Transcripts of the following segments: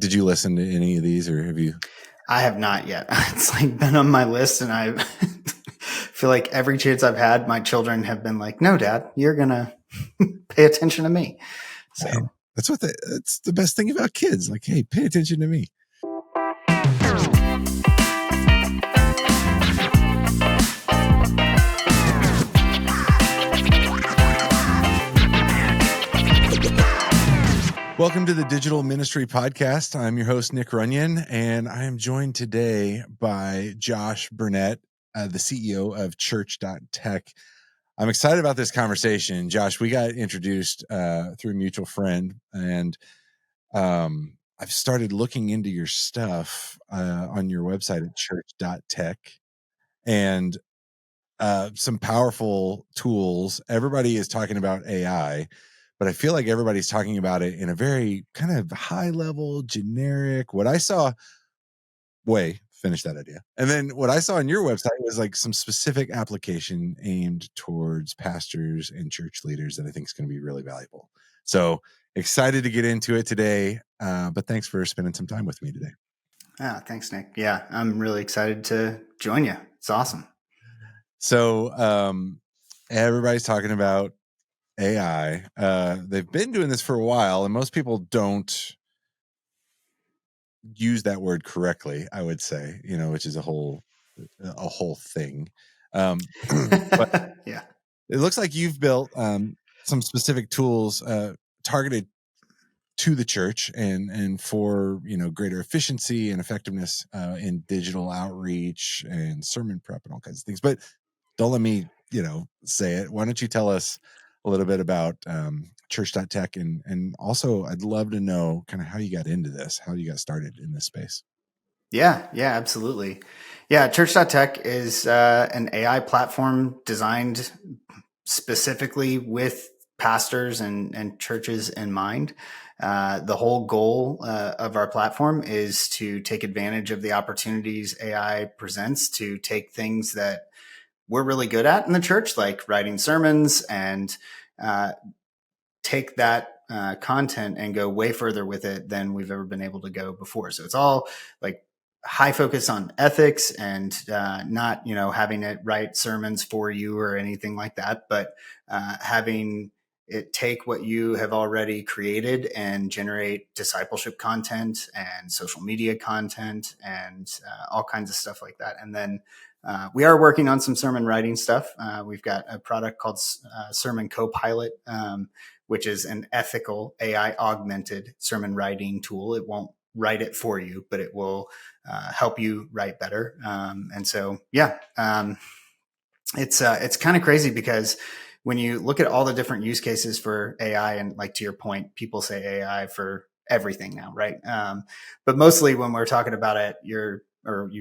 Did you listen to any of these, or have you? I have not yet. It's like been on my list, and I feel like every chance I've had, my children have been like, "No, Dad, you're gonna pay attention to me." So Man, that's the best thing about kids. Like, hey, pay attention to me. Welcome to the Digital Ministry Podcast. I'm your host, Nick Runyon, and I am joined today by Josh Burnett, the CEO of Church.Tech. I'm excited about this conversation. Josh, we got introduced through a mutual friend, and I've started looking into your stuff on your website at Church.Tech, and some powerful tools. Everybody is talking about AI, but I feel like everybody's talking about it in a very kind of high level, generic. Finish that idea. And then what I saw on your website was like some specific application aimed towards pastors and church leaders that I think is going to be really valuable. So excited to get into it today. But thanks for spending some time with me today. thanks, Nick. Yeah, I'm really excited to join you. It's awesome. So everybody's talking about AI. They've been doing this for a while, and most people don't use that word correctly, I would say, which is a whole thing. But Yeah. It looks like you've built some specific tools targeted to the church and for greater efficiency and effectiveness in digital outreach and sermon prep and all kinds of things. But don't let me say it. Why don't you tell us a little bit about Church.Tech, and also I'd love to know kind of how you got into this, how you got started in this space. Yeah, absolutely. Yeah, Church.Tech is an AI platform designed specifically with pastors and churches in mind. The whole goal of our platform is to take advantage of the opportunities AI presents to take things that we're really good at in the church, like writing sermons, and take that content and go way further with it than we've ever been able to go before. So it's all like high focus on ethics and not, having it write sermons for you or anything like that, but having it take what you have already created and generate discipleship content and social media content and all kinds of stuff like that. And then we are working on some sermon writing stuff. We've got a product called Sermon Copilot, which is an ethical AI-augmented sermon writing tool. It won't write it for you, but it will help you write better. It's kind of crazy because when you look at all the different use cases for AI, and like to your point, people say AI for everything now, right? But mostly when we're talking about it, you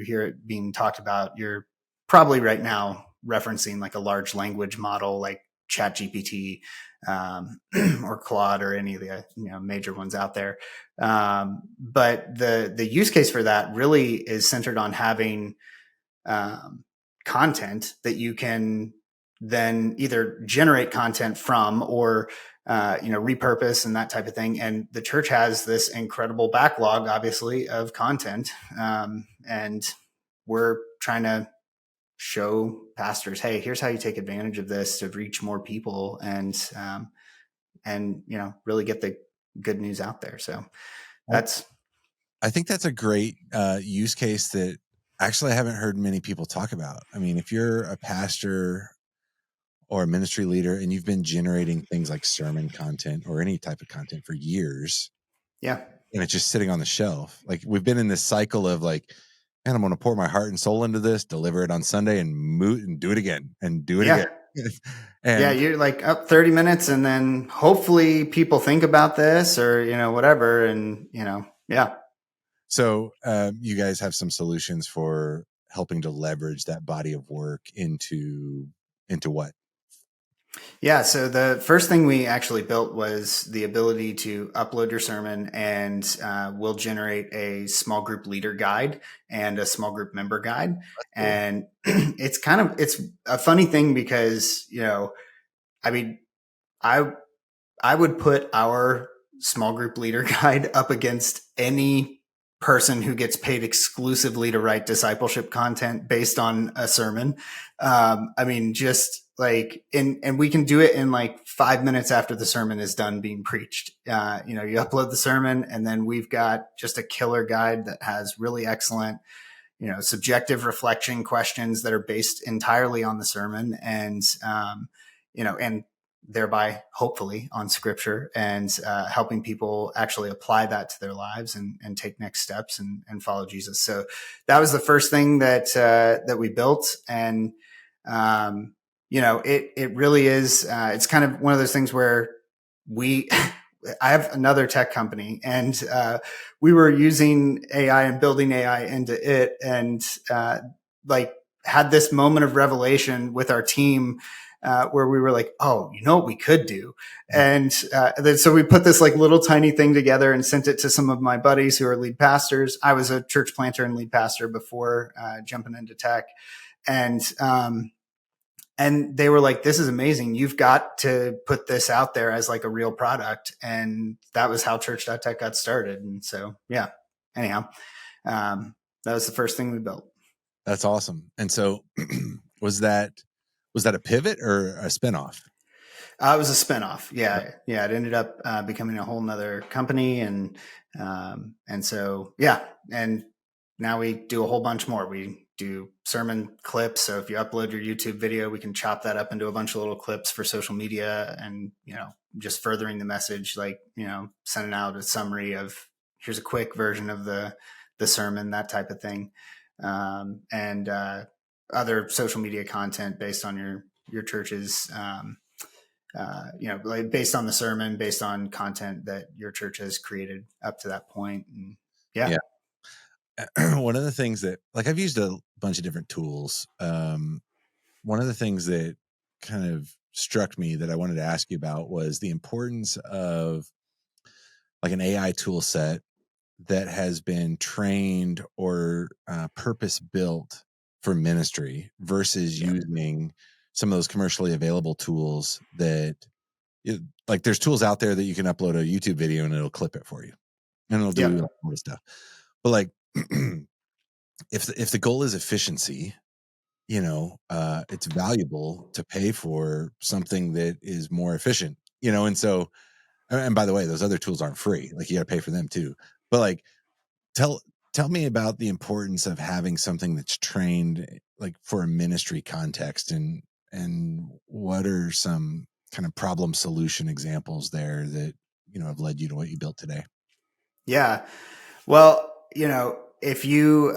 hear it being talked about, you're probably right now referencing like a large language model like ChatGPT or Claude or any of the major ones out there. But the use case for that really is centered on having content that you can then either generate content from or repurpose and that type of thing. And the church has this incredible backlog, obviously, of content, and we're trying to show pastors, hey, here's how you take advantage of this to reach more people and really get the good news out there. So I think that's a great use case that actually I haven't heard many people talk about. I mean, if you're a pastor or a ministry leader and you've been generating things like sermon content or any type of content for years, and it's just sitting on the shelf. Like, we've been in this cycle of like, man, I'm going to pour my heart and soul into this, deliver it on Sunday, and do it again and do it again. And you're like up 30 minutes and then hopefully people think about this or, whatever. And, So you guys have some solutions for helping to leverage that body of work into what? Yeah. So the first thing we actually built was the ability to upload your sermon, and we'll generate a small group leader guide and a small group member guide. Cool. And it's a funny thing because, I would put our small group leader guide up against any person who gets paid exclusively to write discipleship content based on a sermon. I mean, just like, and we can do it in like 5 minutes after the sermon is done being preached. You upload the sermon, and then we've got just a killer guide that has really excellent, subjective reflection questions that are based entirely on the sermon, and and thereby hopefully on scripture, and helping people actually apply that to their lives and take next steps and follow Jesus. So that was the first thing that we built. And, it really is, it's kind of one of those things where I have another tech company, and we were using AI and building AI into it, and had this moment of revelation with our team, where we were like, oh, you know what we could do? And then so we put this like little tiny thing together and sent it to some of my buddies who are lead pastors. I was a church planter and lead pastor before jumping into tech. And they were like, this is amazing. You've got to put this out there as like a real product. And that was how Church.Tech got started. And so, yeah, anyhow, that was the first thing we built. That's awesome. And so was that a pivot or a spinoff? It was a spinoff. Yeah. It ended up becoming a whole nother company. And so, yeah. And now we do a whole bunch more. We do sermon clips. So if you upload your YouTube video, we can chop that up into a bunch of little clips for social media, and, just furthering the message, like, sending out a summary of, here's a quick version of the sermon, that type of thing. And other social media content based on your church's, based on the sermon, based on content that your church has created up to that point. And yeah. One of the things that, like, I've used a bunch of different tools. One of the things that kind of struck me that I wanted to ask you about was the importance of like an AI tool set that has been trained or purpose built for ministry versus using some of those commercially available tools that like there's tools out there that you can upload a YouTube video and it'll clip it for you and it'll do all this stuff. But like, if the goal is efficiency, it's valuable to pay for something that is more efficient, and so, and by the way, those other tools aren't free. Like, you got to pay for them too. But like, tell me about the importance of having something that's trained like for a ministry context, and what are some kind of problem solution examples there that, have led you to what you built today? Yeah. Well, if you,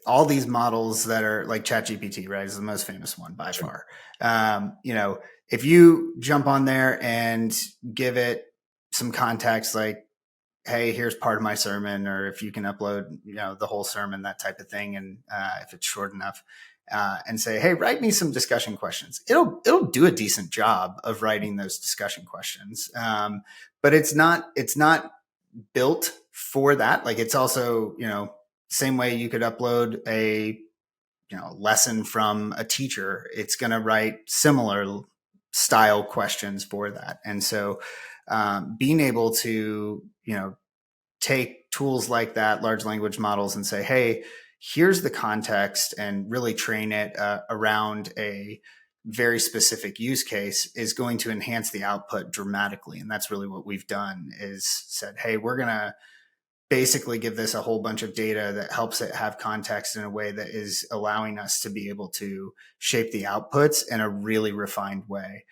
all these models that are like ChatGPT, right, is the most famous one by far. If you jump on there and give it some context, like, hey, here's part of my sermon, or if you can upload, the whole sermon, that type of thing. And if it's short enough, and say, hey, write me some discussion questions. It'll do a decent job of writing those discussion questions. But it's not built for that. Like, it's also, same way you could upload a, lesson from a teacher, it's going to write similar style questions for that. And so being able to, take tools like that, large language models, and say, hey, here's the context, and really train it around a very specific use case, is going to enhance the output dramatically. And that's really what we've done, is said, hey, we're going to basically give this a whole bunch of data that helps it have context in a way that is allowing us to be able to shape the outputs in a really refined way.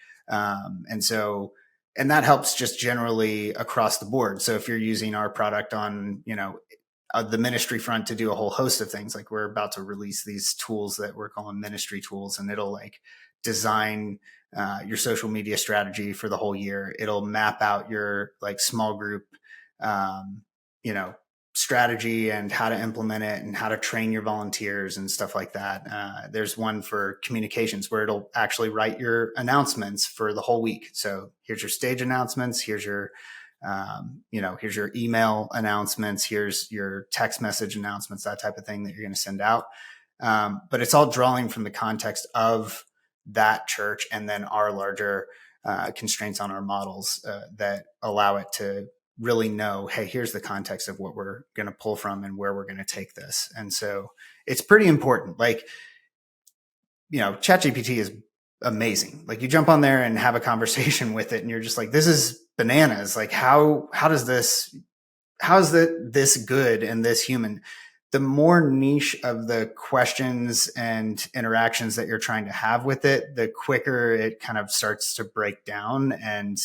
And that helps just generally across the board. So if you're using our product on, the ministry front to do a whole host of things, like we're about to release these tools that we're calling ministry tools, and it'll like design your social media strategy for the whole year. It'll map out your like small group, strategy and how to implement it and how to train your volunteers and stuff like that. There's one for communications where it'll actually write your announcements for the whole week. So here's your stage announcements. Here's your, here's your email announcements. Here's your text message announcements, that type of thing that you're going to send out. But it's all drawing from the context of that church and then our larger constraints on our models that allow it to really know, hey, here's the context of what we're going to pull from and where we're going to take this. And so it's pretty important. Like, ChatGPT is amazing. Like, you jump on there and have a conversation with it and you're just like, this is bananas. Like, how is this good and this human? The more niche of the questions and interactions that you're trying to have with it, the quicker it kind of starts to break down. And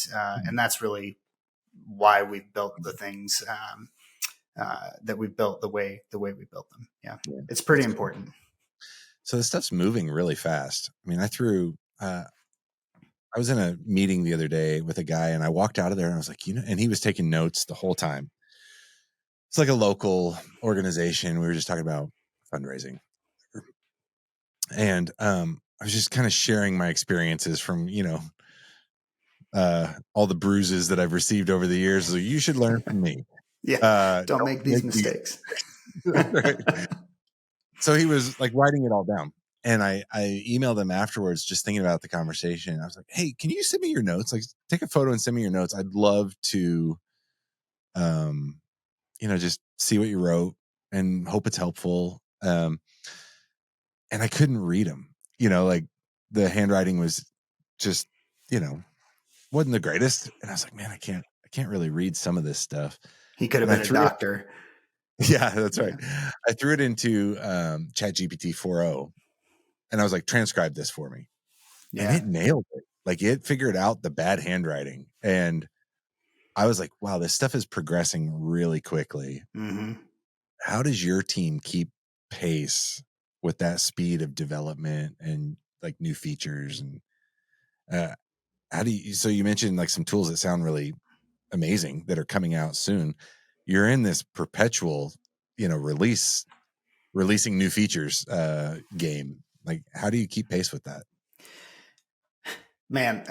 that's really why we've built the things that we've built the way we built them. Yeah. It's pretty important. So this stuff's moving really fast. I mean, I was in a meeting the other day with a guy and I walked out of there and I was like, and he was taking notes the whole time. It's like a local organization. We were just talking about fundraising. And I was just kind of sharing my experiences from, all the bruises that I've received over the years. So you should learn from me. Don't make these mistakes. Right. So he was like writing it all down. And I emailed him afterwards, just thinking about the conversation. I was like, hey, can you send me your notes? Like, take a photo and send me your notes. I'd love to, just see what you wrote and hope it's helpful. And I couldn't read them, like the handwriting was just, wasn't the greatest. And I was like, man, I can't really read some of this stuff. He could have been a doctor. Yeah, that's right. I threw it into ChatGPT 4.0 and I was like, transcribe this for me. Yeah. And it nailed it. Like, it figured out the bad handwriting. And I was like, wow, this stuff is progressing really quickly. Mm-hmm. How does your team keep pace with that speed of development and like new features? And so you mentioned like some tools that sound really amazing that are coming out soon. You're in this perpetual, releasing new features game. Like, how do you keep pace with that? Man,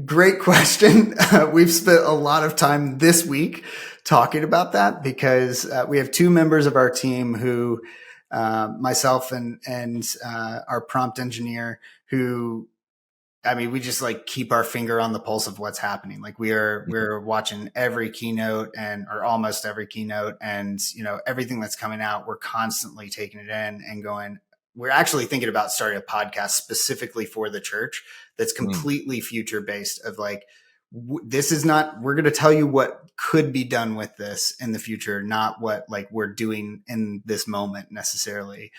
great question. We've spent a lot of time this week talking about that because we have two members of our team who, myself and our prompt engineer, who, I mean, we just like keep our finger on the pulse of what's happening. Like, we're watching every keynote or almost every keynote, and everything that's coming out, we're constantly taking it in and going. We're actually thinking about starting a podcast specifically for the church that's completely future based of like, this is not, we're going to tell you what could be done with this in the future, not what like we're doing in this moment necessarily.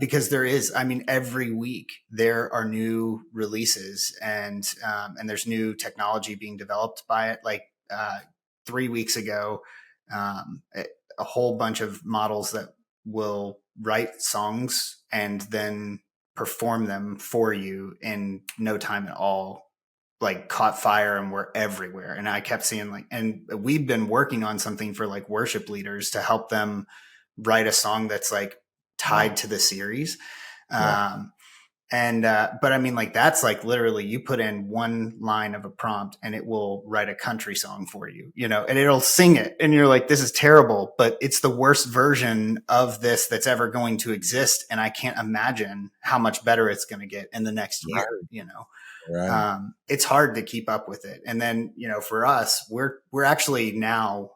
Because there is, I mean, every week there are new releases and there's new technology being developed by it. Like 3 weeks ago, a whole bunch of models that will write songs and then perform them for you in no time at all, like caught fire and were everywhere. And I kept seeing like, and we've been working on something for like worship leaders to help them write a song that's like tied to the series. But I mean, like, that's like literally you put in one line of a prompt and it will write a country song for you, and it'll sing it. And you're like, this is terrible, but it's the worst version of this that's ever going to exist. And I can't imagine how much better it's going to get in the next year, Right. It's hard to keep up with it. And then, for us, we're actually now,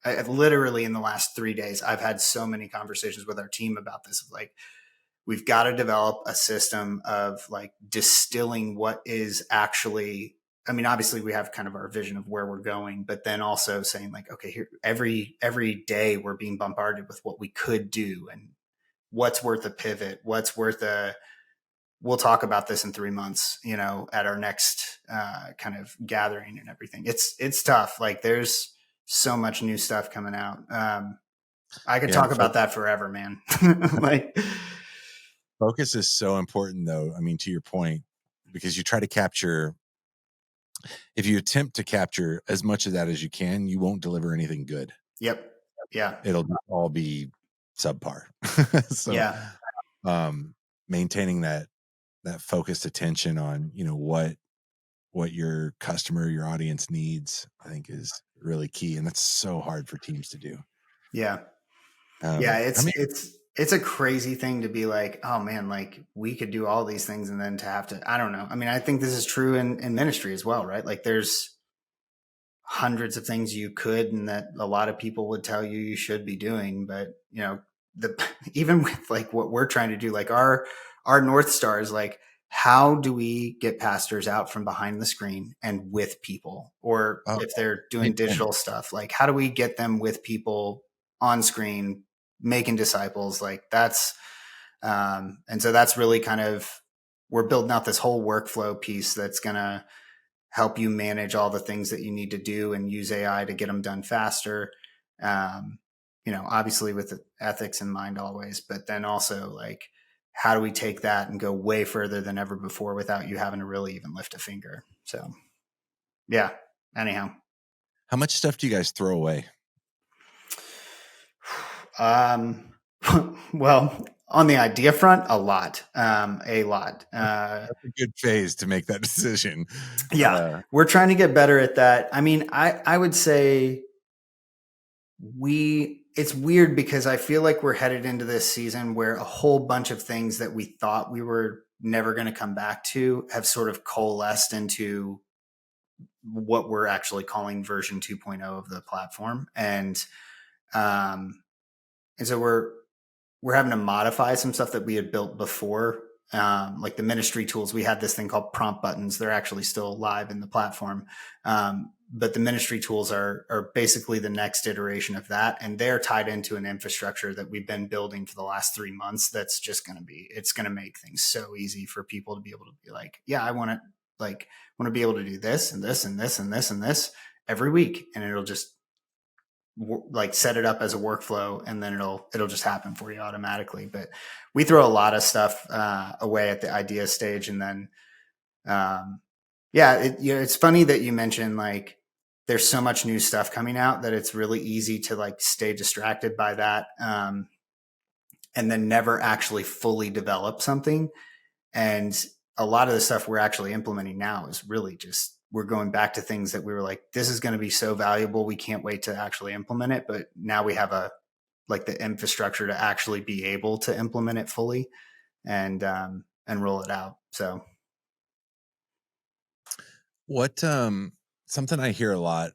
literally in the last 3 days, I've had so many conversations with our team about this. Like, we've got to develop a system of like distilling what is actually, I mean, obviously we have kind of our vision of where we're going, but then also saying like, okay, here, every day we're being bombarded with what we could do and what's worth a pivot, what's worth we'll talk about this in 3 months, at our next kind of gathering and everything. It's tough. Like, there's so much new stuff coming out. I could talk about that forever, man. Like, focus is so important though. I mean, to your point, because you try to capture, if you attempt to capture as much of that as you can, you won't deliver anything good. Yep. Yeah. It'll all be subpar. So maintaining that focused attention on, what your customer, your audience needs, I think is really key. And that's so hard for teams to do. Yeah. it's a crazy thing to be like, oh man, like we could do all these things and then to have to, I don't know. I mean, I think this is true in ministry as well, right? Like there's hundreds of things you could and that a lot of people would tell you you should be doing, but you know, the even with like what we're trying to do, like our North Star is like, how do we get pastors out from behind the screen and with people? Or Oh, if they're doing amen. digital stuff, like how do we get them with people on screen making disciples? Like that's and so that's really kind of, we're building out this whole workflow piece that's gonna help you manage all the things that you need to do and use AI to get them done faster. Um, you know, obviously with the ethics in mind always, but then also like, how do we take that and go way further than ever before without you having to really even lift a finger? So, yeah. Anyhow, How much stuff do you guys throw away? um, well, on the idea front, a lot, a lot. That's a good phase to make that decision. Yeah, we're trying to get better at that. I mean, I would say it's weird because I feel like we're headed into this season where a whole bunch of things that we thought we were never going to come back to have sort of coalesced into what we're actually calling version 2.0 of the platform. And so we're having to modify some stuff that we had built before. Like the ministry tools, we had this thing called prompt buttons. They're actually still live in the platform. But the ministry tools are basically the next iteration of that. And they're tied into an infrastructure that we've been building for the last 3 months. That's just going to it's going to make things so easy for people to be able to be like, yeah, I want to be able to do this and this and this and this and this every week. And it'll just like set it up as a workflow and then it'll just happen for you automatically. But we throw a lot of stuff away at the idea stage. And then it's funny that you mentioned like there's so much new stuff coming out that it's really easy to like stay distracted by that and then never actually fully develop something. And a lot of the stuff we're actually implementing now is really just, we're going back to things that we were like, this is going to be so valuable. We can't wait to actually implement it. But now we have like the infrastructure to actually be able to implement it fully and roll it out. So What something I hear a lot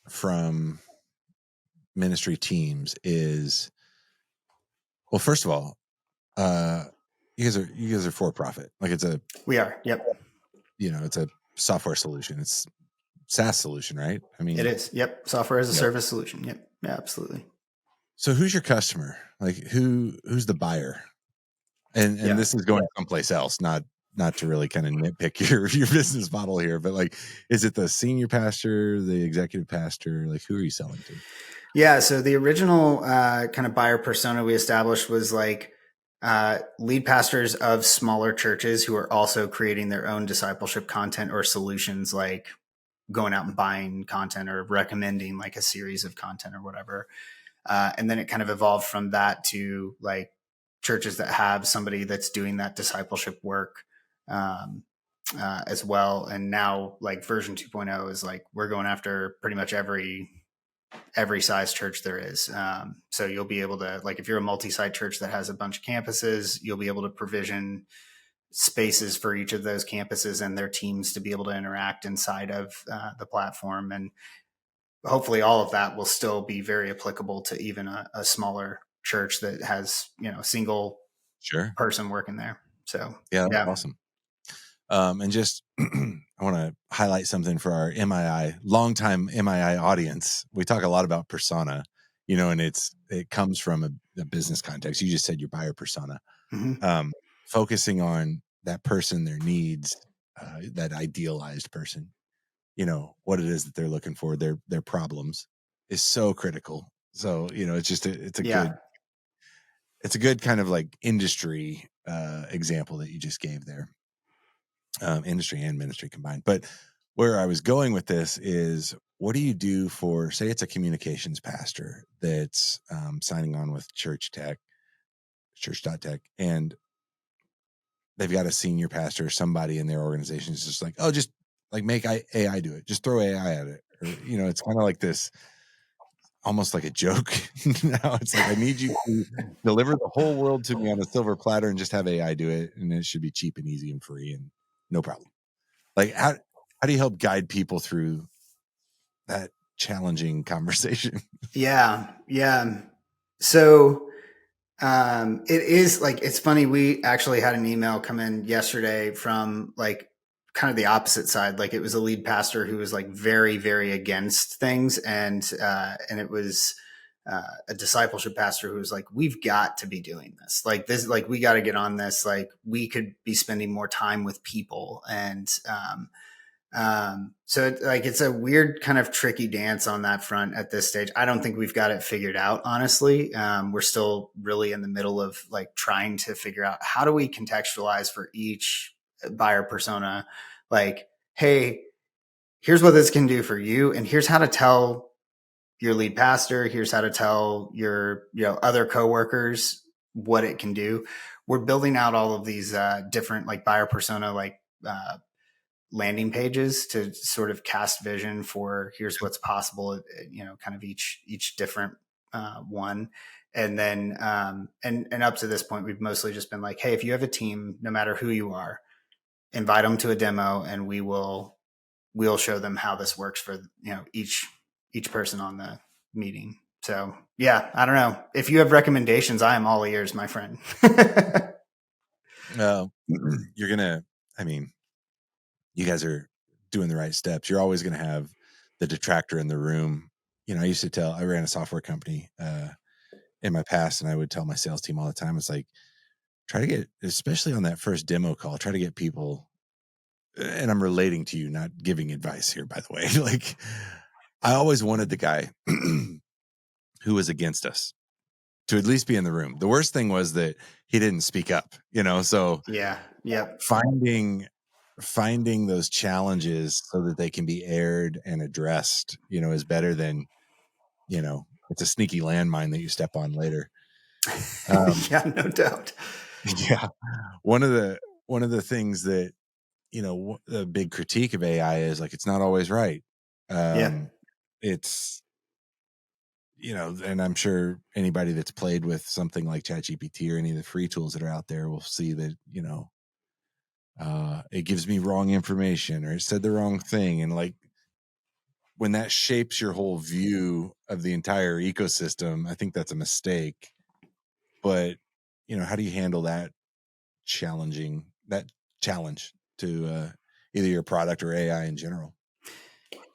from ministry teams is, well, first of all, you guys are for profit. Like we are. Yep. it's a software solution. It's SaaS solution, right? I mean, It is. Yep. Software as a service solution. Yep. Yeah, absolutely. So who's your customer? Like who's the buyer? And Yeah. this is going someplace else, not to really kind of nitpick your business model here, but like, is it the senior pastor, the executive pastor? Like, who are you selling to? Yeah. So the original kind of buyer persona we established was like lead pastors of smaller churches who are also creating their own discipleship content or solutions, like going out and buying content or recommending like a series of content or whatever. And then it kind of evolved from that to like churches that have somebody that's doing that discipleship work as well. And now like version 2.0 is like, we're going after pretty much every size church there is. So you'll be able to, like, if you're a multi-site church that has a bunch of campuses, you'll be able to provision spaces for each of those campuses and their teams to be able to interact inside of the platform. And hopefully all of that will still be very applicable to even a smaller church that has, a single person working there. So, yeah. Awesome. And just, I want to highlight something for our longtime MII audience. We talk a lot about persona, and it comes from a business context. You just said your buyer persona, focusing on that person, their needs, that idealized person, what it is that they're looking for, their problems is so critical. So, it's just, it's a good kind of like industry example that you just gave there. Industry and ministry combined. But where I was going with this is, what do you do for, say it's a communications pastor that's signing on with Church.Tech, and they've got a senior pastor, somebody in their organization is just like, oh, just like make AI do it. Just throw AI at it. Or, it's kind of like this almost like a joke. Now it's like, I need you to deliver the whole world to me on a silver platter and just have AI do it, and it should be cheap and easy and free and no problem. Like, how do you help guide people through that challenging conversation? Yeah. Yeah. So it is like, it's funny. We actually had an email come in yesterday from like kind of the opposite side. Like it was a lead pastor who was like very, very against things. And it was a discipleship pastor who was like, we've got to be doing this. Like this, like we got to get on this. Like we could be spending more time with people. So it's a weird kind of tricky dance on that front at this stage. I don't think we've got it figured out, honestly. We're still really in the middle of like trying to figure out how do we contextualize for each buyer persona, like, hey, here's what this can do for you. And here's how to tell your lead pastor. Here's how to tell your, other coworkers what it can do. We're building out all of these different like buyer persona, like, landing pages to sort of cast vision for here's what's possible, kind of each different one. And then and up to this point, we've mostly just been like, hey, if you have a team, no matter who you are, invite them to a demo and we'll show them how this works for each person on the meeting. So yeah, I don't know, if you have recommendations, I am all ears, my friend. You're gonna, I mean, you guys are doing the right steps. You're always going to have the detractor in the room. I ran a software company in my past, and I would tell my sales team all the time, it's like, try to get, especially on that first demo call, try to get people, and I'm relating to you, not giving advice here, by the way. Like, I always wanted the guy who was against us to at least be in the room. The worst thing was that he didn't speak up, so Yeah. Yep. finding those challenges so that they can be aired and addressed, is better than, it's a sneaky landmine that you step on later. Yeah, no doubt. Yeah. One of the things that, the big critique of AI is like, it's not always right. Yeah. It's, and I'm sure anybody that's played with something like ChatGPT or any of the free tools that are out there will see that, it gives me wrong information, or it said the wrong thing. And like, when that shapes your whole view of the entire ecosystem, I think that's a mistake. But, how do you handle that challenge to either your product or AI in general?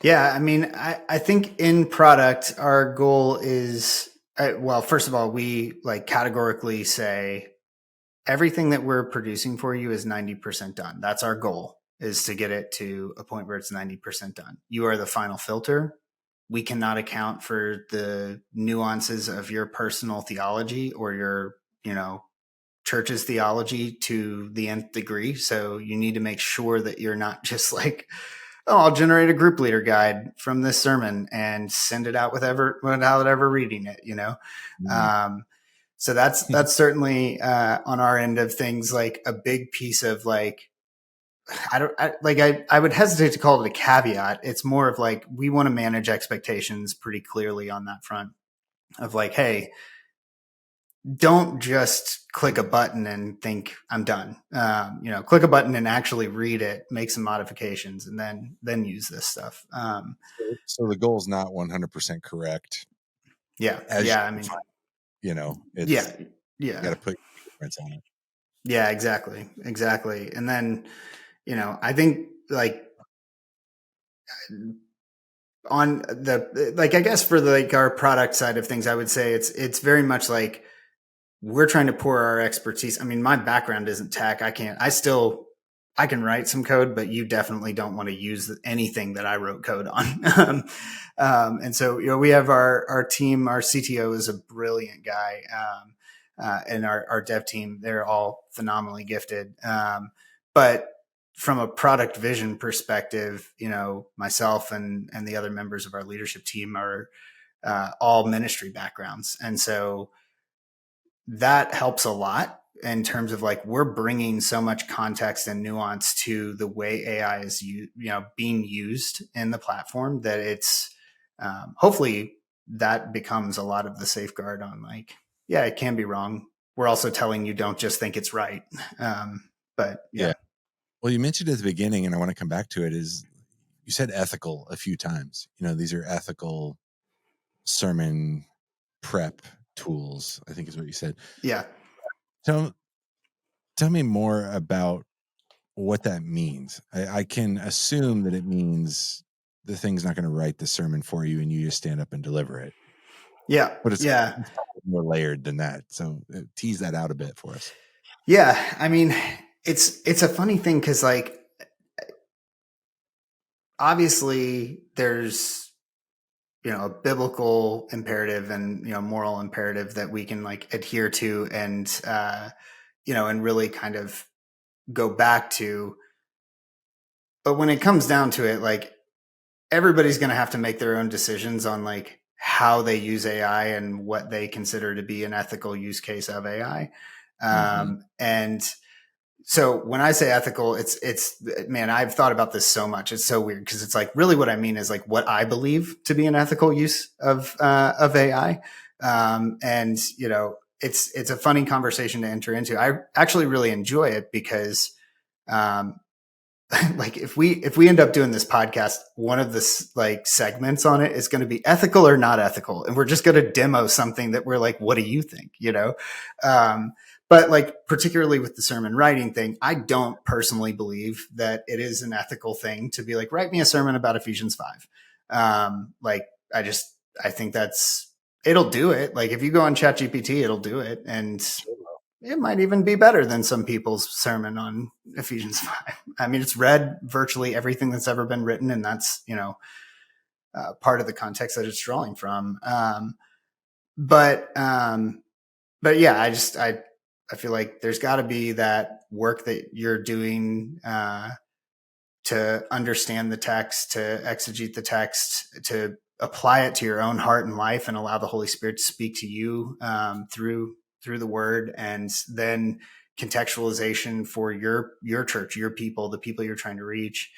Yeah, I mean, I think in product, our goal is, well, first of all, we like categorically say everything that we're producing for you is 90% done. That's our goal, is to get it to a point where it's 90% done. You are the final filter. We cannot account for the nuances of your personal theology or your, church's theology to the nth degree. So you need to make sure that you're not just like, oh, I'll generate a group leader guide from this sermon and send it out without ever reading it, So that's certainly on our end of things, like a big piece of like, I would hesitate to call it a caveat. It's more of like, we want to manage expectations pretty clearly on that front of like, hey, don't just click a button and think I'm done. Click a button and actually read it, make some modifications, and then use this stuff. So the goal is not 100% correct. Yeah. As Yeah. I mean, it's, yeah. you got Yeah. to put your fingerprints on it. Yeah, exactly. Exactly. And then, I think like on the, like, I guess for like our product side of things, I would say it's very much like, we're trying to pour our expertise. I mean, my background isn't tech. I can write some code, but you definitely don't want to use anything that I wrote code on. And so, we have our team, our CTO is a brilliant guy. And our dev team, they're all phenomenally gifted. But from a product vision perspective, myself and the other members of our leadership team are all ministry backgrounds. And so, that helps a lot in terms of like, we're bringing so much context and nuance to the way AI is being used in the platform, that it's hopefully that becomes a lot of the safeguard on like, yeah, it can be wrong. We're also telling you don't just think it's right. But Yeah. yeah. Well, you mentioned at the beginning, and I want to come back to it, is you said ethical a few times. These are ethical sermon prep tools, I think is what you said. Yeah. Tell tell me more about what that means. I can assume that it means the thing's not going to write the sermon for you and you just stand up and deliver it. Yeah. But Yeah. it's probably more layered than that. So tease that out a bit for us. Yeah. I mean, it's a funny thing because like obviously there's a biblical imperative and moral imperative that we can like adhere to and and really kind of go back to. But when it comes down to it, like everybody's going to have to make their own decisions on like how they use AI and what they consider to be an ethical use case of AI. Mm-hmm. And so when I say ethical, it's man, I've thought about this so much. It's so weird because it's like really what I mean is like what I believe to be an ethical use of AI. And it's a funny conversation to enter into. I actually really enjoy it because um, like if we end up doing this podcast, one of the like segments on it is going to be ethical or not ethical, and we're just going to demo something that we're like, what do you think? But like particularly with the sermon writing thing, I don't personally believe that it is an ethical thing to be like, write me a sermon about Ephesians 5. Like I think it'll do it. Like if you go on ChatGPT, it'll do it, and it might even be better than some people's sermon on Ephesians 5. I mean, it's read virtually everything that's ever been written, and that's, part of the context that it's drawing from. But yeah, I feel like there's got to be that work that you're doing to understand the text, to exegete the text, to apply it to your own heart and life, and allow the Holy Spirit to speak to you through the Word, and then contextualization for your church, your people, the people you're trying to reach,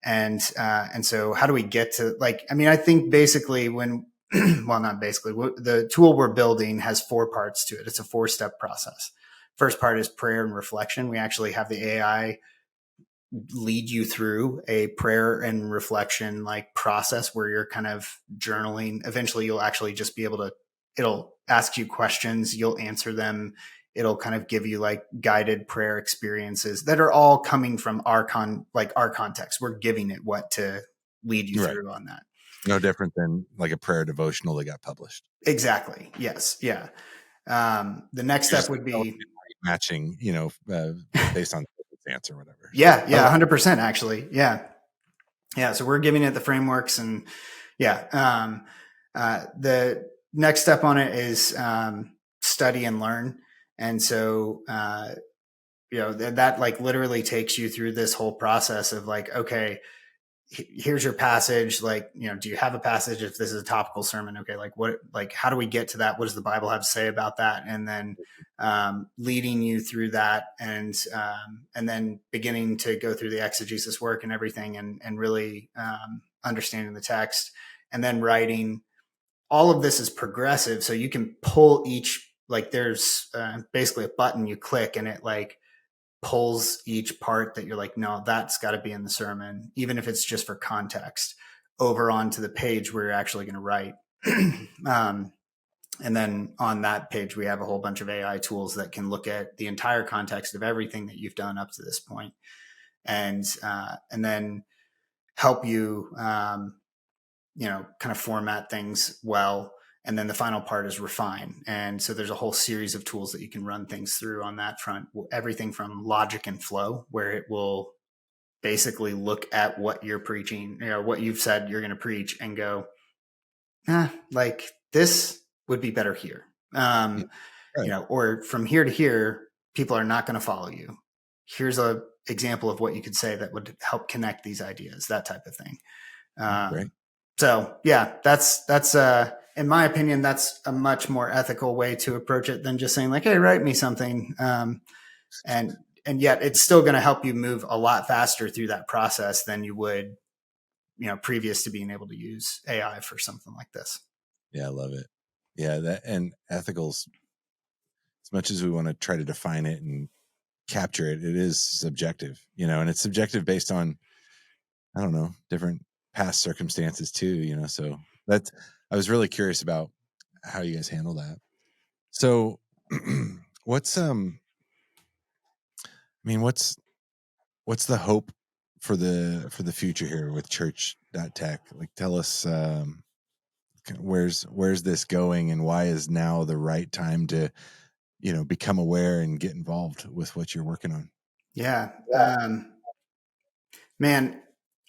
and so how do we get to like? I mean, I think basically when well, not basically, the tool we're building has 4 parts to it. It's a 4-step process. First part is prayer and reflection. We actually have the AI lead you through a prayer and reflection like process where you're kind of journaling. Eventually you'll actually just be able to, it'll ask you questions, you'll answer them. It'll kind of give you like guided prayer experiences that are all coming from our context. We're giving it what to lead you Right. through on that. No different than like a prayer devotional that got published. Exactly. Yes. Yeah. The next step would be matching, based on circumstance or whatever. yeah, I love 100% actually. Yeah. Yeah. So we're giving it the frameworks and yeah. The next step on it is study and learn. And so, that like literally takes you through this whole process of like, okay, here's your passage. Like, do you have a passage? If this is a topical sermon, okay, like how do we get to that? What does the Bible have to say about that? And then leading you through that, and then beginning to go through the exegesis work and everything, and really understanding the text, and then writing. All of this is progressive, so you can pull each. Like, there's basically a button you click, and it like pulls each part that you're like, no, that's got to be in the sermon, even if it's just for context, over onto the page where you're actually going to write. And then on that page, we have a whole bunch of AI tools that can look at the entire context of everything that you've done up to this point, and then help you, kind of format things well. And then the final part is refine. And so there's a whole series of tools that you can run things through on that front. Everything from logic and flow, where it will basically look at what you're preaching, what you've said you're going to preach, and go, like this would be better here. Yeah. Right. Or from here to here, people are not going to follow you. Here's a example of what you could say that would help connect these ideas, that type of thing. Great. So yeah, that's in my opinion, that's a much more ethical way to approach it than just saying like, hey, write me something. And yet it's still going to help you move a lot faster through that process than you would, previous to being able to use AI for something like this. Yeah, I love it. Yeah, that and ethicals, as much as we want to try to define it and capture it, it is subjective, and it's subjective based on, I don't know, different past circumstances too. So that's, I was really curious about how you guys handle that. So what's I mean, what's the hope for the future here with Church.Tech? Like, tell us, where's this going, and why is now the right time to become aware and get involved with what you're working on? Yeah. Man,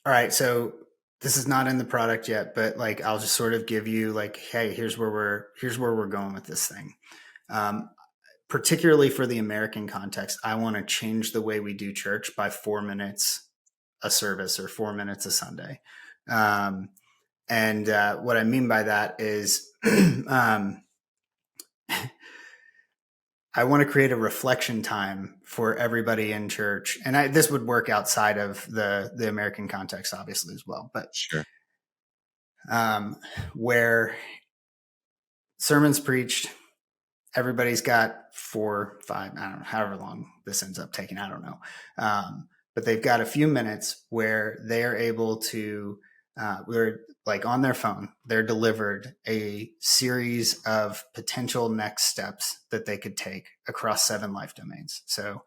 all right. So this is not in the product yet, but like I'll just sort of give you like, hey, here's where we're going with this thing. Um, Particularly for the American context, I want to change the way we do church by 4 minutes a service or 4 minutes a Sunday. Um, and what I mean by that is I want to create a reflection time for everybody in church. And this would work outside of the American context, obviously, as well. But Sure. where sermons preached, everybody's got 4, 5, I don't know, however long this ends up taking, I don't know. But they've got a few minutes where they're able to, we're like on their phone, they're delivered a series of potential next steps that they could take across 7 life domains. So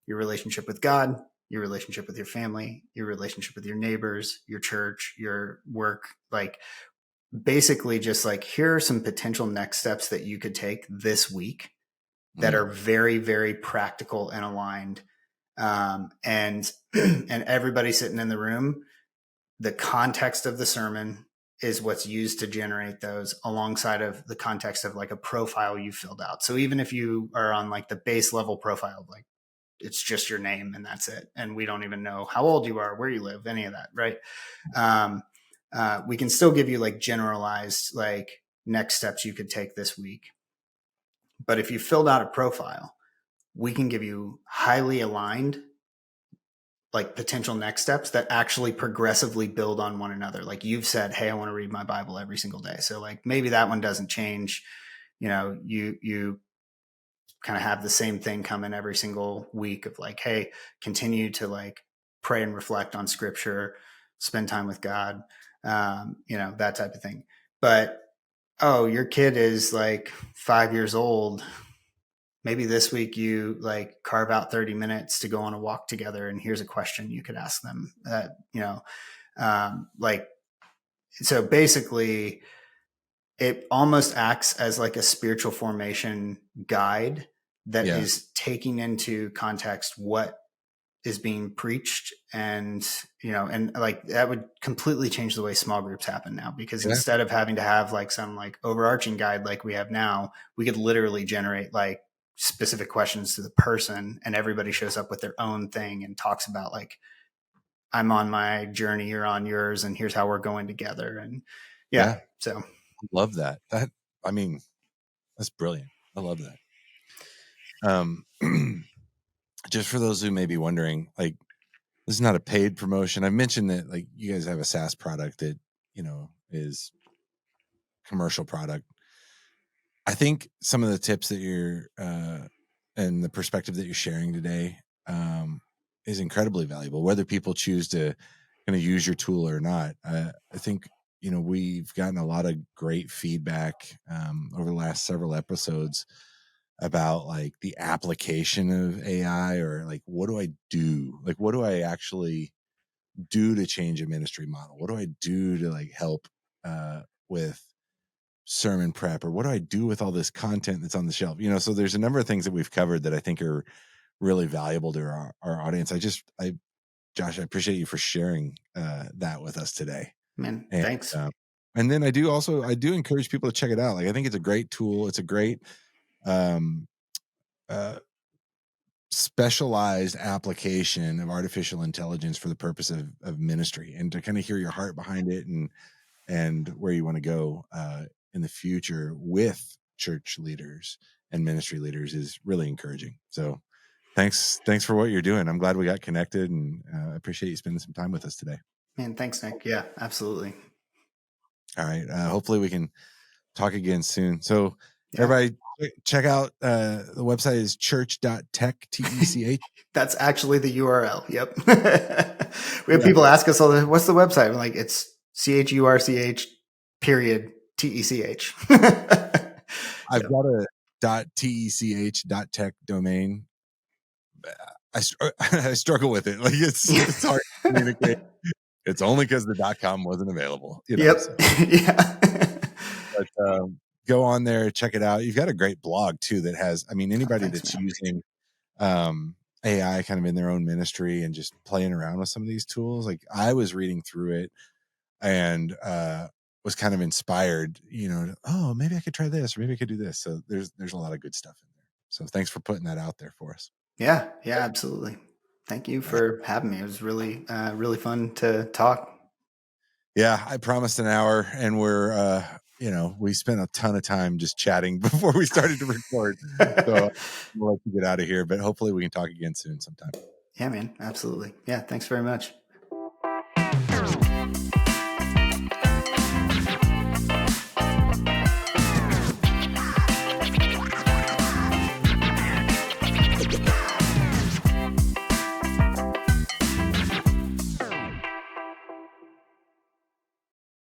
your relationship with God, your relationship with your family, your relationship with your neighbors, your church, your work, like basically just like here are some potential next steps that you could take this week that are very, very practical and aligned. And and everybody sitting in the room, the context of the sermon is what's used to generate those, alongside of the context of like a profile you filled out. So even if you are on like the base level profile, like it's just your name and that's it, and we don't even know how old you are, where you live, any of that, right? um, we can still give you like generalized like next steps you could take this week. But if you filled out a profile, we can give you highly aligned like potential next steps that actually progressively build on one another. Like you've said, hey, I want to read my Bible every single day. So like maybe that one doesn't change. You kind of have the same thing come in every single week of like, hey, continue to like pray and reflect on scripture, spend time with God, that type of thing. But, oh, your kid is like 5 years old. Maybe this week you like carve out 30 minutes to go on a walk together. And here's a question you could ask them like, so basically it almost acts as like a spiritual formation guide that Yeah. is taking into context what is being preached. And and like that would completely change the way small groups happen now, because Yeah. instead of having to have like some like overarching guide like we have now, we could literally generate like specific questions to the person, and everybody shows up with their own thing and talks about like, I'm on my journey, you're on yours, and here's how we're going together. And yeah, Yeah. so Love that. I mean, that's brilliant. I love that. Um, just for those who may be wondering, like, this is not a paid promotion. I mentioned that like you guys have a SaaS product that, is commercial product. I think some of the tips that you're and the perspective that you're sharing today is incredibly valuable, whether people choose to kind of use your tool or not. I think we've gotten a lot of great feedback over the last several episodes about like the application of AI, or like what do I do? Like what do I actually do to change a ministry model? What do I do to like help with sermon prep, or what do I do with all this content that's on the shelf? So there's a number of things that we've covered that I think are really valuable to our audience. Josh, I appreciate you for sharing that with us today. man, And, thanks. and then I do encourage people to check it out. Like, I think it's a great tool. It's a great, um, uh, specialized application of artificial intelligence for the purpose of ministry, and to kind of hear your heart behind it, and where you want to go in the future with church leaders and ministry leaders is really encouraging. So thanks for what you're doing. I'm glad we got connected, and I appreciate you spending some time with us today. Man, thanks, Nick. Yeah, absolutely. All right. Hopefully we can talk again soon. So Yeah. everybody check out the website is Church.Tech, TECH. That's actually the URL. Yep. We have Yeah. people ask us all the, what's the website? I'm like, it's CHURCH period TECH. I've got a .tech domain. I struggle with it. Like it's hard to communicate. It's only because the .com wasn't available, Yep. so. Yeah. But go on there, check it out. You've got a great blog too that has, anybody Thanks, that's man. using AI kind of in their own ministry and just playing around with some of these tools. Like I was reading through it and was kind of inspired, oh, maybe I could try this or maybe I could do this. So there's a lot of good stuff in there. So thanks for putting that out there for us. Yeah. Yeah, absolutely. Thank you for having me. It was really, really fun to talk. Yeah, I promised an hour and we're we spent a ton of time just chatting before we started to record. So we'll let you get out of here, but hopefully we can talk again soon sometime. Yeah, man. Absolutely. Yeah. Thanks very much.